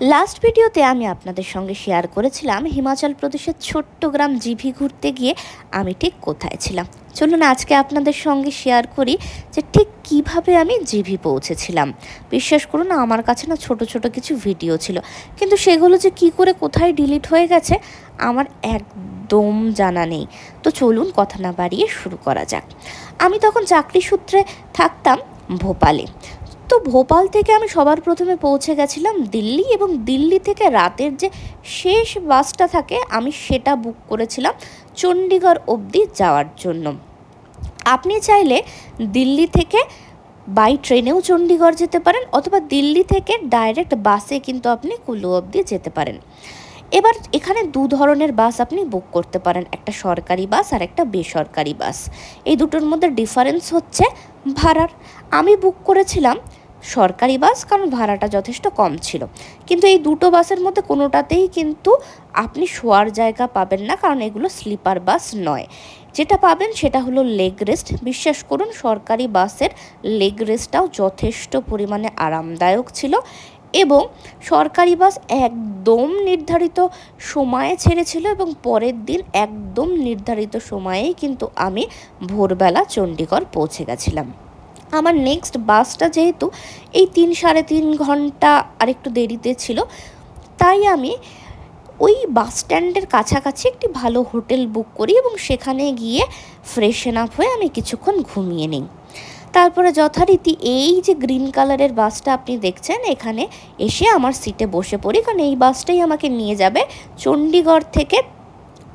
Last ভিডিওতে আমি আপনাদের সঙ্গে শেয়ার করেছিলাম হিমাচল প্রদেশের ছোট্ট গ্রাম জিভি ঘুরতে গিয়ে আমি ঠিক কোথায় ছিলাম। চলুন আজকে আপনাদের সঙ্গে শেয়ার করি যে ঠিক কিভাবে আমি জিভি পৌঁছেছিলাম। বিশ্বাস করুন আমার কাছে না ছোট ছোট কিছু ভিডিও ছিল, কিন্তু সেগুলো যে কি করে কোথায় ডিলিট হয়ে গেছে আমার একদম জানা নেই। তো চলুন কথা না বাড়িয়ে শুরু করা যাক। আমি তখন চাকরি সূত্রে থাকতাম ভোপালে। তো ভোপাল থেকে আমি সবার প্রথমে পৌঁছে গেছিলাম দিল্লি, এবং দিল্লি থেকে রাতের যে শেষ বাসটা থাকে আমি সেটা বুক করেছিলাম চণ্ডীগড় অবধি যাওয়ার জন্য। আপনি চাইলে দিল্লি থেকে বাই ট্রেনেও চণ্ডীগড় যেতে পারেন, অথবা দিল্লি থেকে ডাইরেক্ট বাসে কিন্তু আপনি কুলু অবধি যেতে পারেন। এবার এখানে দু ধরনের বাস আপনি বুক করতে পারেন, একটা সরকারি বাস আর একটা বেসরকারি বাস। এই দুটোর মধ্যে ডিফারেন্স হচ্ছে ভাড়ার। আমি বুক করেছিলাম সরকারি বাস, কারণ ভাড়াটা যথেষ্ট কম ছিল। কিন্তু এই দুটো বাসের মধ্যে কোনোটাতেই কিন্তু আপনি শোয়ার জায়গা পাবেন না, কারণ এগুলো স্লিপার বাস নয়। যেটা পাবেন সেটা হলো লেগ রেস্ট। বিশ্বাস করুন সরকারি বাসের লেগ রেস্টটাও যথেষ্ট পরিমাণে আরামদায়ক ছিল, এবং সরকারি বাস একদম নির্ধারিত সময়ে ছেড়েছিল, এবং পরের দিন একদম নির্ধারিত সময়েই কিন্তু আমি ভোরবেলা চণ্ডীগড় পৌঁছে গেছিলাম। আমার নেক্সট বাসটা যেহেতু এই 3-3.5 ঘন্টা আরেকটু দেরিতে ছিল, তাই আমি ওই বাস স্ট্যান্ডের কাছাকাছি একটি ভালো হোটেল বুক করি, এবং সেখানে গিয়ে ফ্রেশন আপ হয়ে আমি কিছুক্ষণ ঘুমিয়ে নিই। তারপরে যথারীতি এই যে গ্রিন কালারের বাসটা আপনি দেখছেন, এখানে এসে আমার সিটে বসে পড়ি, কারণ এই বাসটাই আমাকে নিয়ে যাবে চণ্ডীগড় থেকে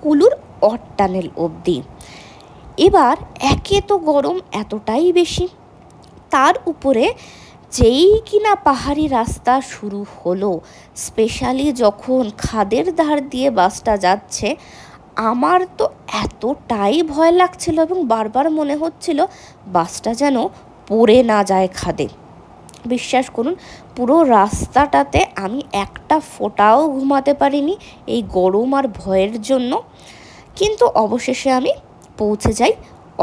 কুলুর অট টানেল অবধি। এবার একে তো গরম এতটাই বেশি, তার উপরে যেই কিনা পাহাড়ি রাস্তা শুরু হলো, স্পেশালি যখন খাদের ধার দিয়ে বাসটা যাচ্ছে, আমার তো এতটাই ভয় লাগছিল এবং বারবার মনে হচ্ছিল বাসটা যেন পড়ে না যায় খাদে। বিশ্বাস করুন পুরো রাস্তাটাতে আমি একটা ফোঁটাও ঘুমাতে পারিনি এই গরম আর ভয়ের জন্য। কিন্তু অবশেষে আমি পৌঁছে যাই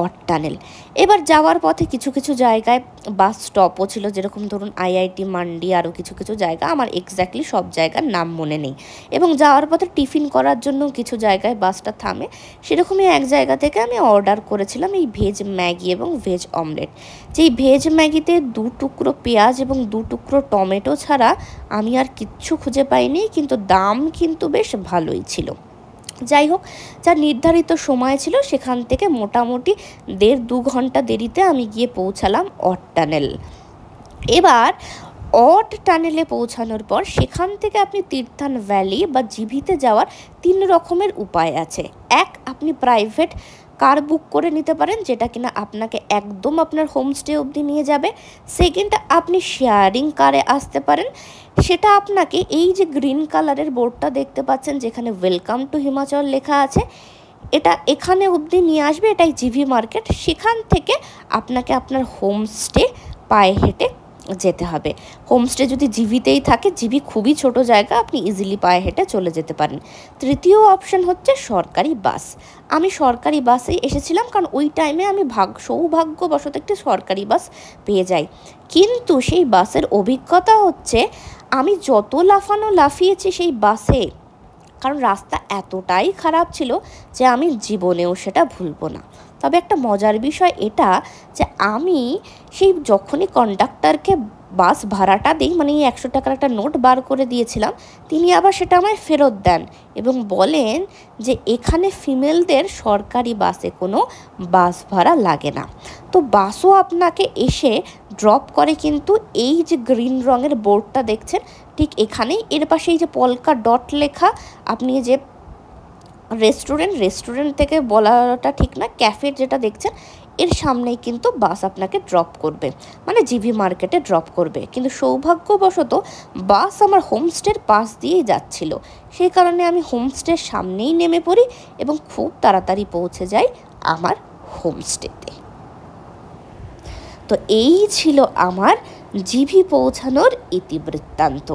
অট টানেল। এবার যাওয়ার পথে কিছু কিছু জায়গায় বাস স্টপও ছিল, যেরকম ধরুন আইআইটি মান্ডি, আরও কিছু কিছু জায়গা, আমার এক্স্যাক্টলি সব জায়গার নাম মনে নেই। এবং যাওয়ার পথে টিফিন করার জন্য কিছু জায়গায় বাসটা থামে। সেরকমই এক জায়গা থেকে আমি অর্ডার করেছিলাম এই ভেজ ম্যাগি এবং ভেজ অমলেট। যেই ভেজ ম্যাগিতে 2 টুকরো পেঁয়াজ এবং 2 টুকরো টমেটো ছাড়া আমি আর কিচ্ছু খুঁজে পাইনি, কিন্তু দাম কিন্তু বেশ ভালোই ছিল। যাই হোক, যা নির্ধারিত সময় ছিল সেখান থেকে মোটামুটি 1.5-2 ঘন্টা দেরিতে আমি গিয়ে পৌঁছালাম অট টানেল। এবার অট টানেলে পৌঁছানোর পর সেখান থেকে আপনি তীর্থান ভ্যালি বা জিভিতে যাওয়ার 3 রকমের উপায় আছে। এক, আপনি প্রাইভেট কার বুক করে নিতে পারেন, যেটা কিনা আপনাকে একদম আপনার হোমস্টে অবধি নিয়ে যাবে। সেকেন্ড, আপনি শেয়ারিং কারে আসতে পারেন, সেটা আপনাকে এই যে গ্রিন কালারের বোর্ডটা দেখতে পাচ্ছেন যেখানে ওয়েলকাম টু হিমাচল লেখা আছে, এটা এখানে অবধি নিয়ে আসবে। এটাই জিভি মার্কেট। সেখান থেকে আপনাকে আপনার হোমস্টে পায়ে হেঁটে যেতে হবে। হোমস্টে যদি জিভিতেই থাকে, জিভি খুবই ছোট জায়গা, আপনি ইজিলি পায়ে হেঁটে চলে যেতে পারেন। তৃতীয় অপশন হচ্ছে সরকারি বাস। আমি সরকারি বাসেই এসেছিলাম, কারণ ওই টাইমে আমি সৌভাগ্যবশত একটি সরকারি বাস পেয়ে যাই। কিন্তু সেই বাসের অভিজ্ঞতা হচ্ছে, আমি যত লাফিয়েছি সেই বাসে, কারণ রাস্তা এতটাই খারাপ ছিল যে আমি জীবনেও সেটা ভুলবো না। তবে একটা মজার বিষয় এটা যে আমি সেই যখনই কন্ডাক্টরকে বাস ভাড়াটা দিই, মানে এই 100 টাকার একটা নোট বার করে দিয়েছিলাম, তিনি আবার সেটা আমায় ফেরত দেন এবং বলেন যে এখানে ফিমেলদের সরকারি বাসে কোনো বাস ভাড়া লাগে না। তো বাসও আপনাকে এসে ড্রপ করে কিন্তু এই যে গ্রিন রঙের বোর্ডটা দেখছেন ঠিক এখানেই। এর পাশে এই যে পলকা ডট লেখা, আপনি যে রেস্টুরেন্ট থেকে বলাটা ঠিক না, ক্যাফের যেটা দেখছেন এর সামনেই কিন্তু বাস আপনাকে ড্রপ করবে, মানে জিভি মার্কেটে ড্রপ করবে। কিন্তু সৌভাগ্যবশত বাস আমার হোমস্টের পাশ দিয়েই যাচ্ছিল, সেই কারণে আমি হোমস্টের সামনেই নেমে পড়ি এবং খুব তাড়াতাড়ি পৌঁছে যাই আমার হোমস্টেতে। তো এই ছিল আমার জিভি পৌঁছানোর ইতিবৃত্তান্ত।